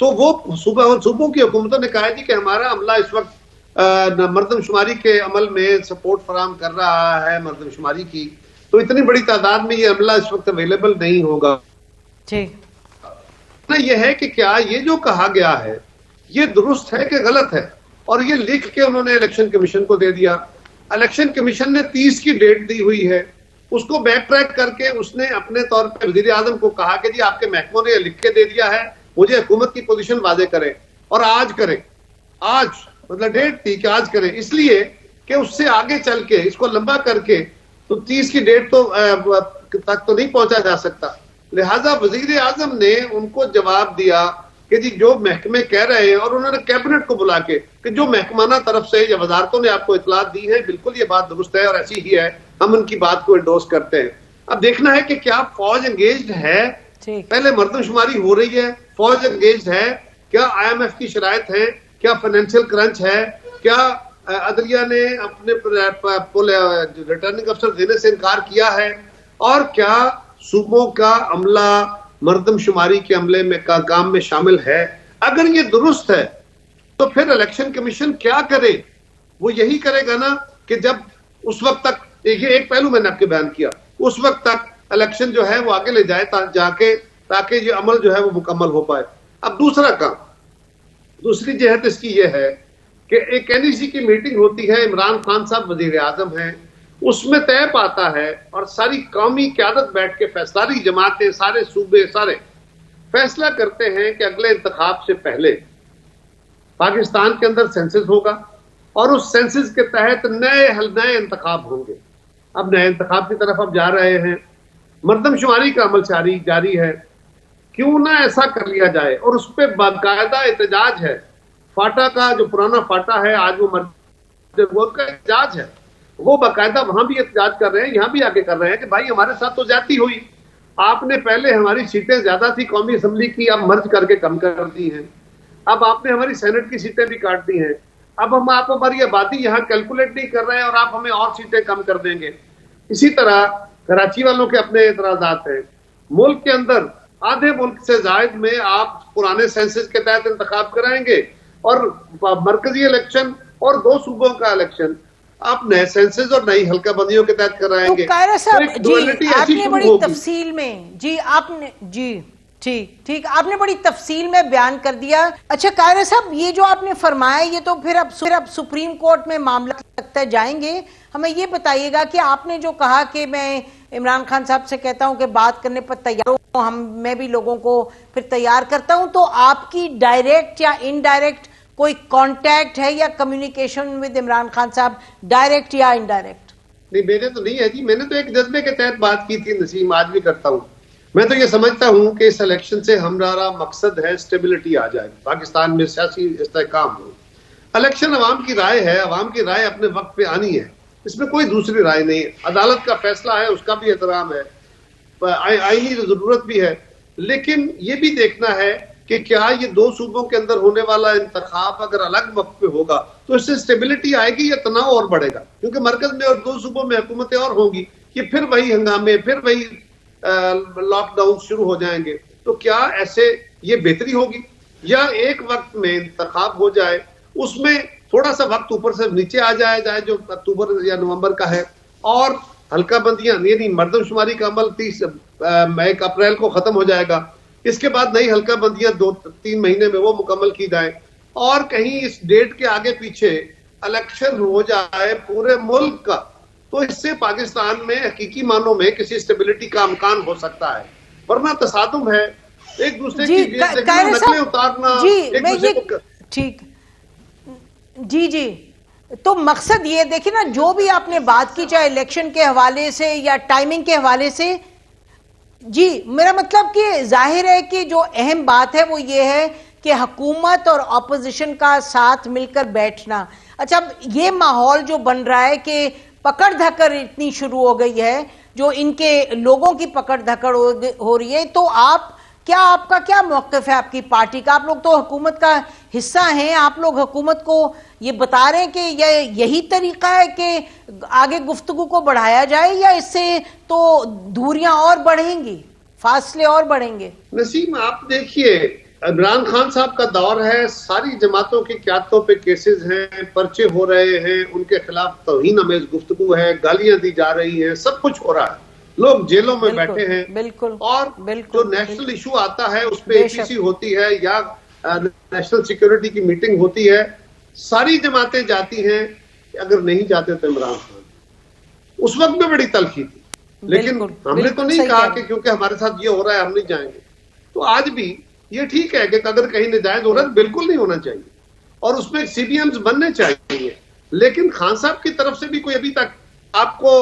تو وہ صوبوں کی حکومتوں نے کہا جی کہ ہمارا عملہ اس وقت مردم شماری کے عمل میں سپورٹ فراہم کر رہا ہے مردم شماری کی، تو اتنی بڑی تعداد میں یہ عملہ اس وقت اویلیبل نہیں ہوگا. یہ ہے کہ کیا یہ جو کہا گیا ہے یہ درست ہے کہ غلط ہے، اور یہ لکھ کے انہوں نے الیکشن کمیشن کو دے دیا. الیکشن کمیشن نے 30 کی ڈیٹ دی ہوئی ہے، اس کو بیک ٹریک کر کے اس نے اپنے طور پہ وزیر اعظم کو کہا کہ جی آپ کے محکموں نے یہ لکھ کے دے دیا ہے، مجھے حکومت کی پوزیشن واضح کریں، اور آج کریں. آج مطلب ڈیٹ تھی کہ آج کریں، اس لیے کہ اس سے آگے چل کے اس کو لمبا کر کے تو 30 کی ڈیٹ تو تک تو نہیں پہنچا جا سکتا. لہٰذا وزیر اعظم نے ان کو جواب دیا کہ جی جو محکمے کہہ رہے ہیں، اور انہوں نے کیبنٹ کو بلا کے کہ جو محکمانہ طرف سے یا وزارتوں نے آپ کو اطلاعات دی ہے بالکل یہ بات درست ہے اور ایسی ہی ہے، ہم ان کی بات کو انڈورس کرتے ہیں. اب دیکھنا ہے کہ کیا فوج انگیجڈ ہے، پہلے مردم شماری ہو رہی ہے، فوج انگیجڈ ہے، کیا IMF کی شرائط ہے، کیا فائنینشیل کرنچ ہے، کیا عدلیہ نے اپنے ریٹرننگ افسر دینے سے انکار کیا ہے، اور کیا صوبوں کا عملہ مردم شماری کے عملے میں کام میں شامل ہے. اگر یہ درست ہے تو پھر الیکشن کمیشن کیا کرے؟ وہ یہی کرے گا نا کہ جب اس وقت تک، دیکھیے ایک پہلو میں نے آپ کے بیان کیا، اس وقت تک الیکشن جو ہے وہ آگے لے جائے تاکہ یہ عمل جو ہے وہ مکمل ہو پائے. اب دوسرا کام، دوسری جہت اس کی یہ ہے کہ ایک NEC کی میٹنگ ہوتی ہے، عمران خان صاحب وزیر اعظم ہیں، اس میں طے پاتا ہے اور ساری قومی قیادت بیٹھ کے ساری جماعتیں، سارے صوبے، سارے فیصلہ کرتے ہیں کہ اگلے انتخاب سے پہلے پاکستان کے اندر سینسس ہوگا، اور اس سینسس کے تحت نئے انتخاب ہوں گے. اب نئے انتخاب کی طرف اب جا رہے ہیں، مردم شماری کا عمل جاری ہے، کیوں نہ ایسا کر لیا جائے، اور اس پہ باقاعدہ احتجاج ہے. فاٹا کا جو پرانا فاٹا ہے آج وہ کا احتجاج ہے، وہ باقاعدہ وہاں بھی احتجاج کر رہے ہیں، یہاں بھی آگے کر رہے ہیں کہ بھائی ہمارے ساتھ تو زیادتی ہوئی، آپ نے پہلے ہماری سیٹیں زیادہ تھی قومی اسمبلی کی، اب مرج کر کے کم کر دی ہیں، اب آپ نے ہماری سینٹ کی سیٹیں بھی کاٹ دی ہیں، اب ہم آپ ہماری آبادی یہاں کیلکولیٹ نہیں کر رہے ہیں اور آپ ہمیں اور سیٹیں کم کر دیں گے. اسی طرح کراچی والوں کے اپنے اعتراضات ہیں. ملک کے اندر آدھے ملک سے زائد میں آپ پرانے سینسس کے تحت انتخاب کرائیں گے، اور مرکزی الیکشن اور 2 صوبوں کا الیکشن آپ نئے سینسز اور نئی حلقہ بندیوں کے تحت کرائیں گے. قاہرہ صاحب جی آپ نے بڑی تفصیل میں ٹھیک آپ نے بڑی تفصیل میں بیان کر دیا. اچھا قاہرہ صاحب، یہ جو آپ نے فرمایا یہ تو پھر اب سپریم کورٹ میں معاملہ لگتا ہے جائیں گے. ہمیں یہ بتائیے گا کہ آپ نے جو کہا کہ میں عمران خان صاحب سے کہتا ہوں کہ بات کرنے پر تیار ہوں، میں بھی لوگوں کو پھر تیار کرتا ہوں، تو آپ کی ڈائریکٹ یا انڈائریکٹ کوئی کانٹیکٹ ہے یا کمیونیکیشن ود عمران خان صاحب، ڈائریکٹ یا انڈائریکٹ؟ نہیں، میرے تو نہیں ہے جی، میں نے تو ایک جذبے کے تحت بات کی تھی نسیم، آج بھی کرتا ہوں. میں تو یہ سمجھتا ہوں کہ اس الیکشن سے ہمارا مقصد ہے اسٹیبلٹی آ جائے، پاکستان میں سیاسی استحکام ہو. الیکشن عوام کی رائے ہے، عوام کی رائے اپنے وقت پہ آنی ہے، اس میں کوئی دوسری رائے نہیں ہے. عدالت کا فیصلہ ہے، اس کا بھی احترام ہے، آئینی ضرورت بھی ہے، لیکن یہ بھی دیکھنا ہے کہ کیا یہ 2 صوبوں کے اندر ہونے والا انتخاب اگر الگ وقت پہ ہوگا تو اس سے اسٹیبلٹی آئے گی یا تناؤ اور بڑھے گا؟ کیونکہ مرکز میں اور 2 صوبوں میں حکومتیں اور ہوں گی، یہ پھر وہی ہنگامے، پھر وہی لاک ڈاؤن شروع ہو جائیں گے. تو کیا ایسے یہ بہتری ہوگی، یا ایک وقت میں انتخاب ہو جائے، اس میں تھوڑا سا وقت اوپر سے نیچے آ جائے جو اکتوبر یا نومبر کا ہے، اور حلقہ بندیاں یعنی مردم شماری کا عمل 1 اپریل کو ختم ہو جائے گا، اس کے بعد نئی حلقہ بندیاں 2-3 مہینے میں وہ مکمل کی جائیں، اور کہیں اس ڈیٹ کے آگے پیچھے الیکشن ہو جائے پورے ملک کا، تو اس سے پاکستان میں حقیقی معنوں میں کسی اسٹیبلٹی کا امکان ہو سکتا ہے. ورنہ تصادم ہے، ایک دوسرے کی نقلیں اتارنا، ایک دوسرے کو ٹھیک جی تو مقصد یہ دیکھیں نا، جو بھی آپ نے بات کی چاہے الیکشن کے حوالے سے یا ٹائمنگ کے حوالے سے، جی میرا مطلب کہ ظاہر ہے کہ جو اہم بات ہے وہ یہ ہے کہ حکومت اور اپوزیشن کا ساتھ مل کر بیٹھنا. اچھا، اب یہ ماحول جو بن رہا ہے کہ پکڑ دھکڑ اتنی شروع ہو گئی ہے، جو ان کے لوگوں کی پکڑ دھکڑ ہو رہی ہے، تو آپ کا کیا موقف ہے آپ کی پارٹی کا؟ آپ لوگ تو حکومت کا حصہ ہیں، آپ لوگ حکومت کو یہ بتا رہے ہیں کہ یہی طریقہ ہے کہ آگے گفتگو کو بڑھایا جائے، یا اس سے تو دوریاں اور بڑھیں گی، فاصلے اور بڑھیں گے؟ نسیم آپ دیکھیے عمران خان صاحب کا دور ہے، ساری جماعتوں کی قیادتوں پہ کیسز ہیں، پرچے ہو رہے ہیں، ان کے خلاف توہین آمیز گفتگو ہے، گالیاں دی جا رہی ہیں، سب کچھ ہو رہا ہے، لوگ جیلوں میں بیٹھے ہیں، اور جو نیشنل ایشو آتا ہے اس پہ APC ہوتی ہے یا نیشنل سیکیورٹی کی میٹنگ ہوتی ہے، ساری جماعتیں جاتی ہیں، اگر نہیں جاتے تو عمران خان، اس وقت میں بڑی تلخی تھی، لیکن ہم نے تو نہیں کہا کہ کیونکہ ہمارے ساتھ یہ ہو رہا ہے ہم نہیں جائیں گے. تو آج بھی یہ ٹھیک ہے کہ اگر کہیں ناجائز ہو رہا ہے بالکل نہیں ہونا چاہیے، اور اس میں CBMs بننے چاہیے، لیکن خان صاحب کی طرف سے بھی کوئی ابھی تک آپ کو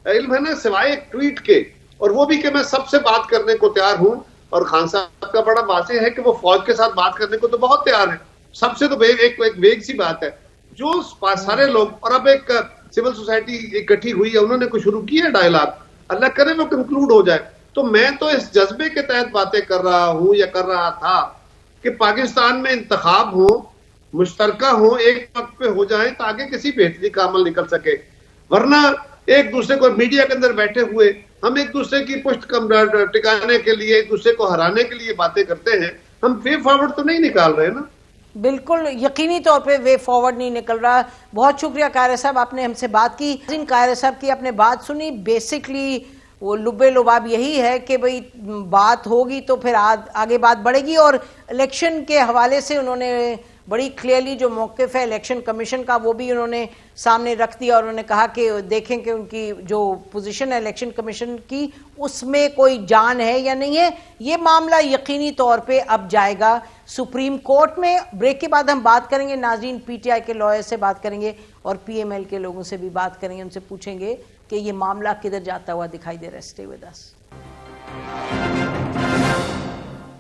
علم ہے نا، سوائے ایک ٹویٹ کے، اور وہ بھی کہ میں سب سے بات کرنے کو تیار ہوں، اور خان صاحب کا بڑا واضح ہے کہ وہ فوج کے ساتھ بات کرنے کو تو بہت تیار ہے، سب سے تو ایک ویگ سی بات ہے، جو سارے لوگ، اور اب ایک سول سوسائٹی اکٹھی ہوئی ہے، انہوں نے کچھ شروع کی ہے ڈائلاگ، اللہ کرے وہ کنکلوڈ ہو جائے. تو میں تو اس جذبے کے تحت باتیں کر رہا ہوں یا کر رہا تھا کہ پاکستان میں انتخاب ہو، مشترکہ ہو، ایک وقت پہ ہو جائیں تاکہ کسی بہتری کا عمل نکل سکے، ورنہ ایک دوسرے کو میڈیا کے اندر بیٹھے ہوئے ہم ایک دوسرے کی پشت ٹکانے کے لیے، ایک دوسرے کو ہرانے کے لیے باتیں کرتے ہیں، ہم وے فارورڈ تو نہیں نکال رہے نا. بالکل یقینی طور پہ وے فارورڈ نہیں نکل رہا. بہت شکریہ قاہرہ صاحب، آپ نے ہم سے بات کی. قاہرہ صاحب کی آپ نے بات سنی، بیسکلی وہ لبے لباب یہی ہے کہ بھئی بات ہوگی تو پھر آگے بات بڑھے گی، اور الیکشن کے حوالے سے انہوں نے بڑی کلیئرلی جو موقف ہے الیکشن کمیشن کا وہ بھی انہوں نے سامنے رکھ دیا، اور انہوں نے کہا کہ دیکھیں کہ ان کی جو پوزیشن ہے الیکشن کمیشن کی اس میں کوئی جان ہے یا نہیں ہے. یہ معاملہ یقینی طور پہ اب جائے گا سپریم کورٹ میں. بریک کے بعد ہم بات کریں گے ناظرین، PTI کے لائر سے بات کریں گے اور PML کے لوگوں سے بھی بات کریں گے، ان سے پوچھیں گے کہ یہ معاملہ کدھر جاتا ہوا دکھائی دے رہا ہے. Stay with us.